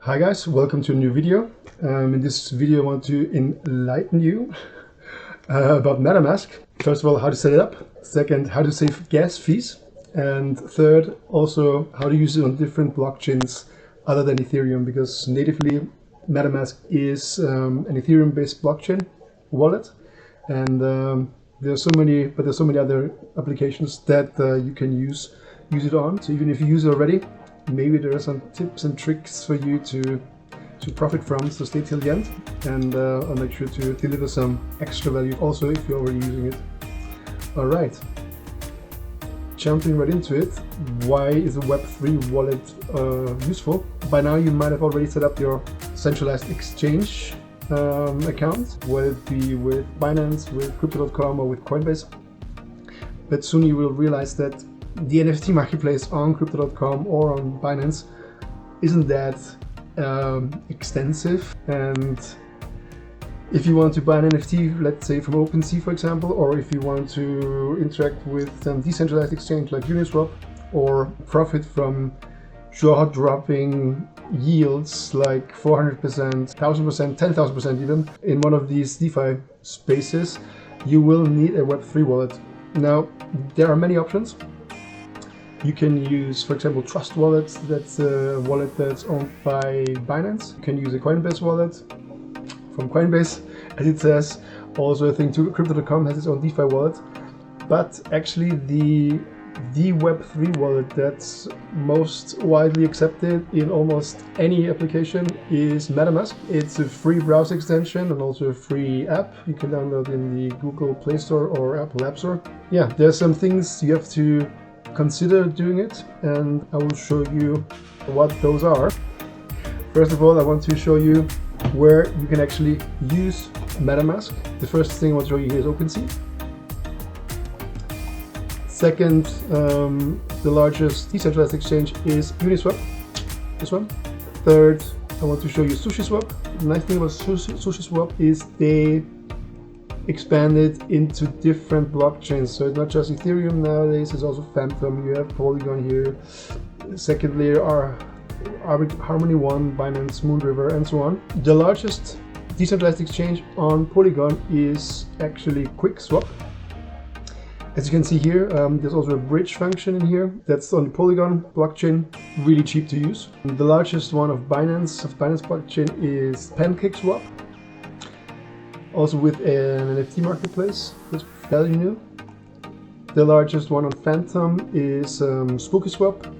Hi guys, welcome to a new video. In this video I want to enlighten you about MetaMask. First of all, how to set it up. Second, how to save gas fees. And third, also how to use it on different blockchains other than Ethereum, because natively MetaMask is an Ethereum-based blockchain wallet, and there's so many other applications that you can use it on. So even if you use it already, maybe there are some tips and tricks for you to profit from, so stay till the end, and I'll make sure to deliver some extra value also if you're already using it. All right, jumping right into it. Why is a Web3 wallet useful? By now you might have already set up your centralized exchange account, whether it be with Binance, with crypto.com, or with Coinbase. But soon you will realize that the NFT marketplace on crypto.com or on Binance isn't that extensive, and if you want to buy an NFT, let's say from OpenSea for example, or if you want to interact with some decentralized exchange like Uniswap, or profit from jaw-dropping yields like 400%, 1000%, 10,000% even in one of these DeFi spaces, you will need a Web3 wallet. Now, there are many options. You can use, for example, Trust Wallet. That's a wallet that's owned by Binance. You can use a Coinbase wallet from Coinbase, as it says. Also, I think Crypto.com has its own DeFi wallet. But actually, the Web3 wallet that's most widely accepted in almost any application is MetaMask. It's a free browser extension and also a free app you can download in the Google Play Store or Apple App Store. Yeah, there's some things you have to consider doing it, and I will show you what those are. First of all, I want to show you where you can actually use MetaMask. The first thing I want to show you here is OpenSea. Second, the largest decentralized exchange is Uniswap, this one. Third, I want to show you SushiSwap. The nice thing about SushiSwap is they expanded into different blockchains, so it's not just Ethereum nowadays, it's also Fantom, you have Polygon here, second layer are Harmony One, Binance, Moonriver, and so on. The largest decentralized exchange on Polygon is actually QuickSwap. As you can see here, there's also a bridge function in here that's on the Polygon blockchain, really cheap to use. The largest one of Binance blockchain is PancakeSwap, also with an NFT marketplace that's fairly new. The largest one on Fantom is SpookySwap,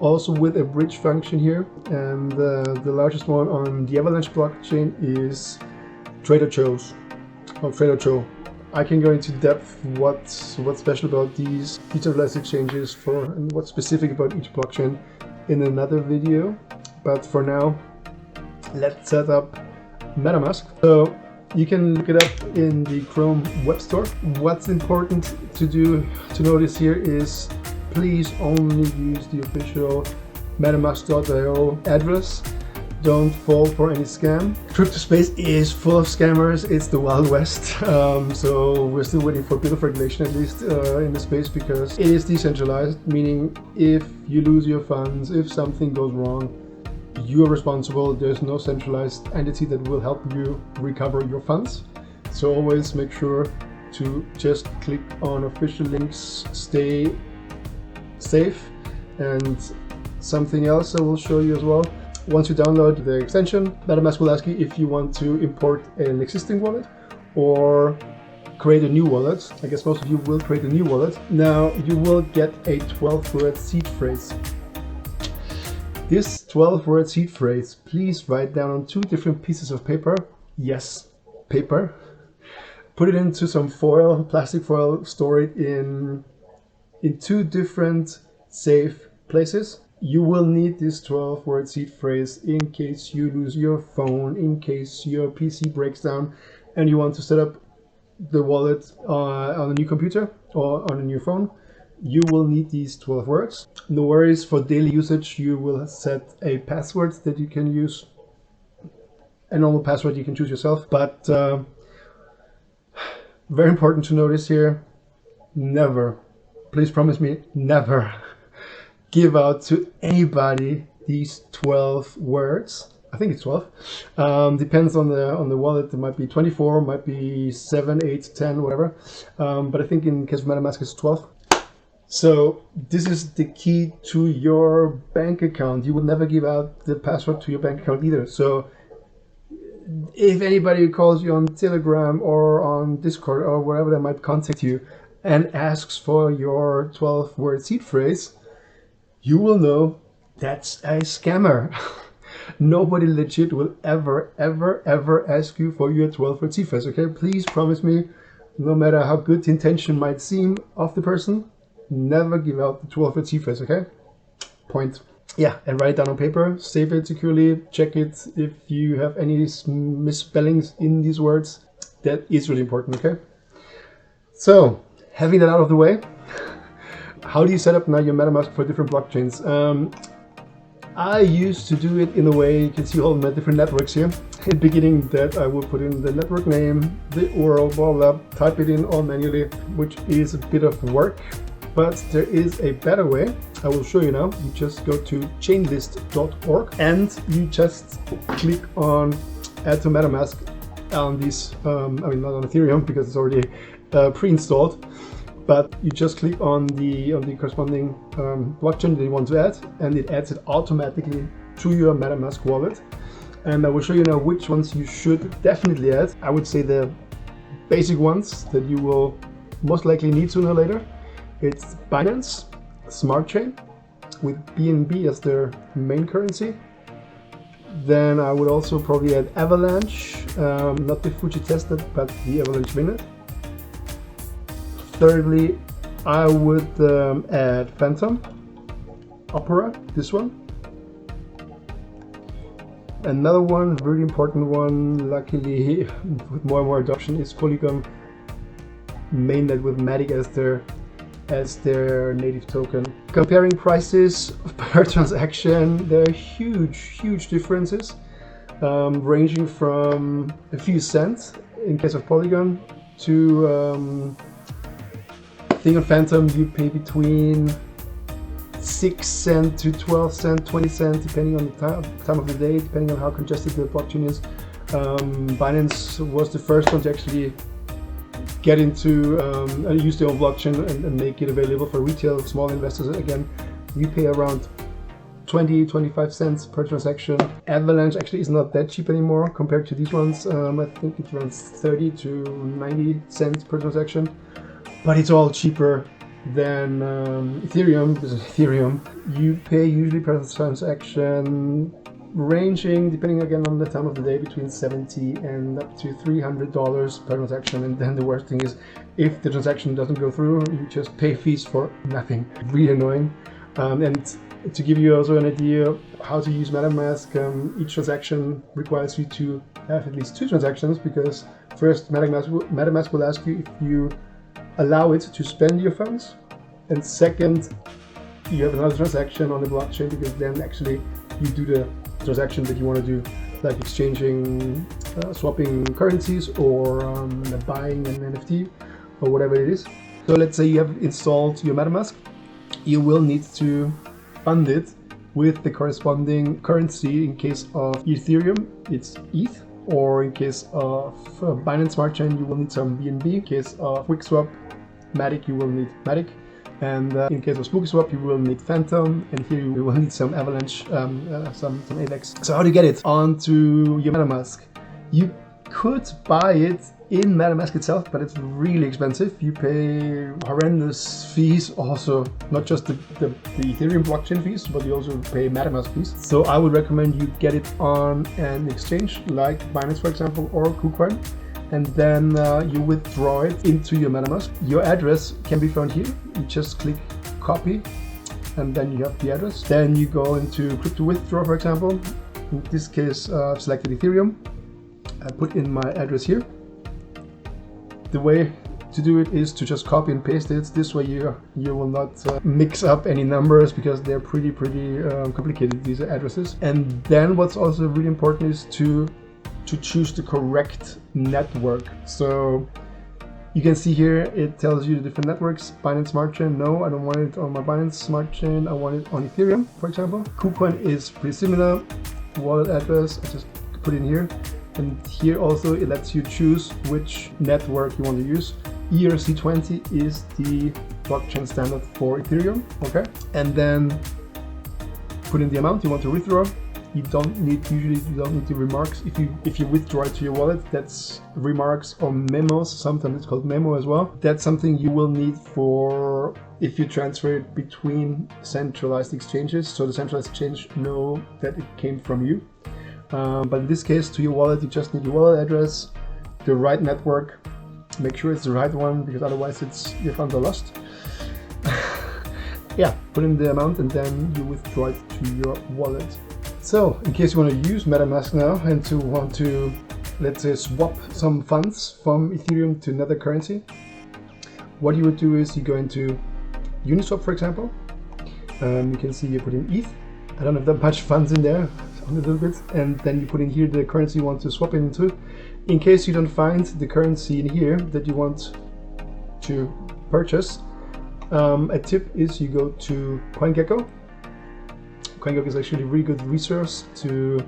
also with a bridge function here. And the largest one on the Avalanche blockchain is TraderCho. I can go into depth what's special about these decentralized exchanges and what's specific about each blockchain in another video. But for now, let's set up MetaMask. So you can look it up in the Chrome Web Store. What's important to notice here is please only use the official metamask.io address. Don't fall for any scam. Crypto space is full of scammers. It's the Wild West. So we're still waiting for a bit of regulation, at least in the space, because it is decentralized, meaning if you lose your funds, if something goes wrong, you are responsible. There's no centralized entity that will help you recover your funds. So always make sure to just click on official links, stay safe. And something else I will show you as well. Once you download the extension, MetaMask will ask you if you want to import an existing wallet or create a new wallet. I guess most of you will create a new wallet. Now you will get a 12-word seed phrase. This 12-word seed phrase, please write down on 2 different pieces of paper. Yes, paper. Put it into some foil, plastic foil, store it in 2 different safe places. You will need this 12-word seed phrase in case you lose your phone, in case your PC breaks down and you want to set up the wallet on a new computer or on a new phone. You will need these 12 words. No worries, for daily usage you will set a password that you can use. A normal password you can choose yourself, but very important to notice here, never, please promise me, never give out to anybody these 12 words. I think it's 12. Depends on the wallet. It might be 24, might be 7, 8, 10, whatever. But I think in case of MetaMask it's 12. So this is the key to your bank account. You will never give out the password to your bank account either. So if anybody calls you on Telegram or on Discord or wherever they might contact you and asks for your 12-word seed phrase, you will know that's a scammer. Nobody legit will ever ask you for your 12-word seed phrase, okay? Please promise me, no matter how good the intention might seem of the person, never give out the 12-word seed phrase, okay? Point. Yeah, and write it down on paper, save it securely, check it if you have any misspellings in these words. That is really important, okay? So, having that out of the way, how do you set up now your MetaMask for different blockchains? I used to do it in a way, you can see all my different networks here. In the beginning that I would put in the network name, the URL, blah, blah, type it in all manually, which is a bit of work. But there is a better way. I will show you now. You just go to chainlist.org and you just click on add to MetaMask on this, I mean not on Ethereum because it's already pre-installed, but you just click on the corresponding blockchain that you want to add, and it adds it automatically to your MetaMask wallet. And I will show you now which ones you should definitely add. I would say the basic ones that you will most likely need sooner or later. It's Binance Smart Chain with BNB as their main currency. Then I would also probably add Avalanche, not the Fuji tested, but the Avalanche mainnet. Thirdly, I would add Fantom, Opera, this one. Another one, very important one, luckily with more and more adoption, is Polygon mainnet with Matic as their native token. Comparing prices per transaction, there are huge differences, ranging from a few cents in case of Polygon to I think on Fantom you pay between 6 cents to 12 cents, 20 cents, depending on the time of the day, depending on how congested the blockchain is. Binance was the first one to actually get into use their own blockchain and make it available for retail small investors. Again, you pay around 20-25 cents per transaction. Avalanche actually is not that cheap anymore compared to these ones. I think it's around 30 to 90 cents per transaction, but it's all cheaper than Ethereum, because Ethereum you pay usually per transaction ranging, depending again on the time of the day, between $70 and up to $300 per transaction. And then the worst thing is, if the transaction doesn't go through, you just pay fees for nothing. Really annoying. And to give you also an idea of how to use MetaMask, each transaction requires you to have at least 2 transactions, because first MetaMask will ask you if you allow it to spend your funds, and second, you have another transaction on the blockchain, because then actually you do the transaction that you want to do, like exchanging, swapping currencies, or buying an NFT or whatever it is. So let's say you have installed your MetaMask, you will need to fund it with the corresponding currency. In case of Ethereum, it's ETH, or in case of Binance Smart Chain, you will need some BNB. In case of QuickSwap, Matic, you will need Matic. And in case of SpookySwap, you will need Fantom, and here you will need some Avalanche, some Avax. So how do you get it onto your MetaMask? You could buy it in MetaMask itself, but it's really expensive. You pay horrendous fees, also not just the Ethereum blockchain fees, but you also pay MetaMask fees. So I would recommend you get it on an exchange like Binance, for example, or KuCoin, and then you withdraw it into your MetaMask. Your address can be found here. You just click copy, and then you have the address. Then you go into crypto withdraw, for example. In this case, I've selected Ethereum. I put in my address here. The way to do it is to just copy and paste it. This way you will not mix up any numbers, because they're pretty complicated, these addresses. And then what's also really important is to choose the correct network. So You can see here it tells you the different networks. Binance Smart Chain, no, I don't want it on my Binance Smart Chain, I want it on Ethereum, for example. KuCoin is pretty similar. Wallet address, I just put in here. And here also it lets you choose which network you want to use. ERC20 is the blockchain standard for Ethereum, okay? And then put in the amount you want to withdraw. You don't need the remarks. If you withdraw it to your wallet, that's remarks or memos. Sometimes it's called memo as well. That's something you will need for if you transfer it between centralized exchanges. So the centralized exchange know that it came from you. But in this case, to your wallet, you just need your wallet address, the right network. Make sure it's the right one, because otherwise your funds are lost. Yeah, put in the amount and then you withdraw it to your wallet. So, in case you want to use MetaMask now and to want to, let's say, swap some funds from Ethereum to another currency, what you would do is you go into Uniswap, for example. You can see you put in ETH. I don't have that much funds in there, a little bit, and then you put in here the currency you want to swap it into. In case you don't find the currency in here that you want to purchase, a tip is you go to CoinGecko. CoinGecko is actually a really good resource to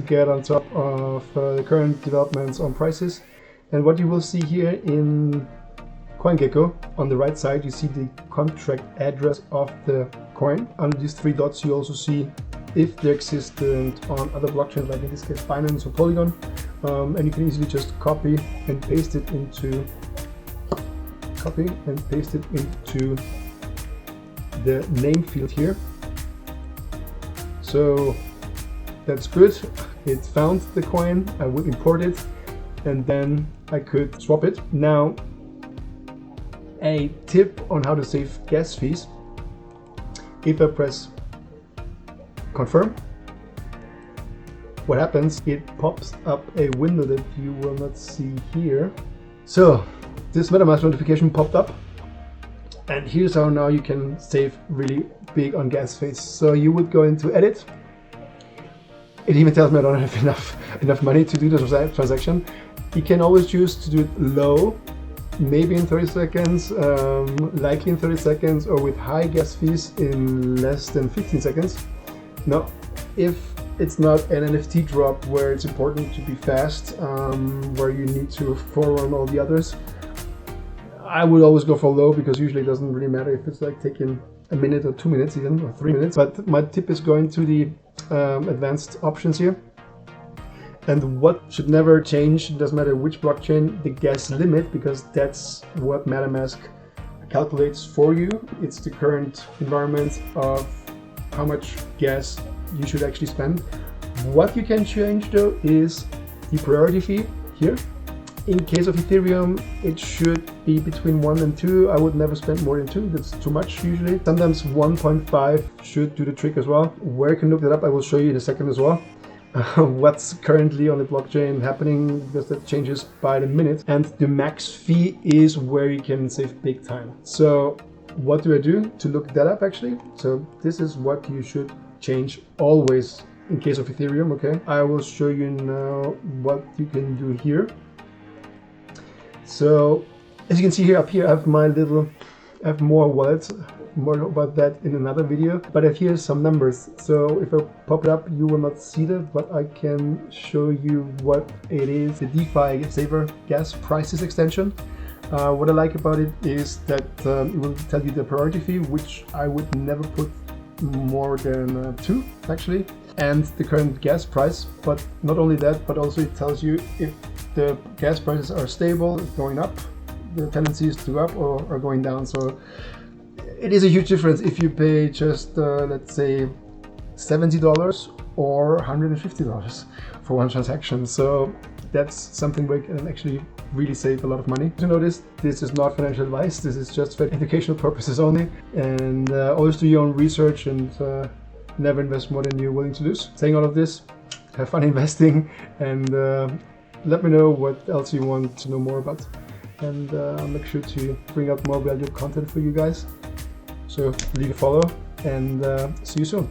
get on top of the current developments on prices. And what you will see here in CoinGecko, on the right side, you see the contract address of the coin. Under these three dots, you also see if they're existent on other blockchains, like in this case Binance or Polygon. And you can easily just copy and paste it into the name field here. So that's good. It found the coin. I would import it and then I could swap it. Now, a tip on how to save gas fees. If I press confirm, what happens? It pops up a window that you will not see here. So this MetaMask notification popped up, and here's how now you can save really big on gas fees. So you would go into edit. It even tells me I don't have enough money to do the transaction. You can always choose to do it low, maybe in 30 seconds, likely in 30 seconds, or with high gas fees in less than 15 seconds. Now, if it's not an NFT drop where it's important to be fast, where you need to forerun all the others, I would always go for low, because usually it doesn't really matter if it's like taking a minute or 2 minutes even, or 3 minutes. But my tip is going to the advanced options here. And what should never change, it doesn't matter which blockchain, the gas limit, because that's what MetaMask calculates for you. It's the current environment of how much gas you should actually spend. What you can change though is the priority fee here. In case of Ethereum, it should be between 1 and 2. I would never spend more than 2, that's too much usually. Sometimes 1.5 should do the trick as well. Where you can look that up, I will show you in a second as well. What's currently on the blockchain happening, because that changes by the minute. And the max fee is where you can save big time. So what do I do to look that up actually? So this is what you should change always in case of Ethereum, okay? I will show you now what you can do here. So as you can see here, up here I have I have more wallets, more about that in another video, but here's some numbers. So if I pop it up, you will not see that, but I can show you what it is. The DeFi Saver Gas Prices extension. What I like about it is that it will tell you the priority fee, which I would never put more than 2 actually, and the current gas price. But not only that, but also it tells you if the gas prices are stable, going up, the tendency is to go up, or going down. So it is a huge difference if you pay just let's say $70 or $150 for one transaction. So that's something where you can actually really save a lot of money. To notice, this is not financial advice, this is just for educational purposes only, and always do your own research and never invest more than you're willing to lose. Saying all of this, have fun investing, and let me know what else you want to know more about, and I'll make sure to bring out more valuable content for you guys. So leave a follow, and see you soon.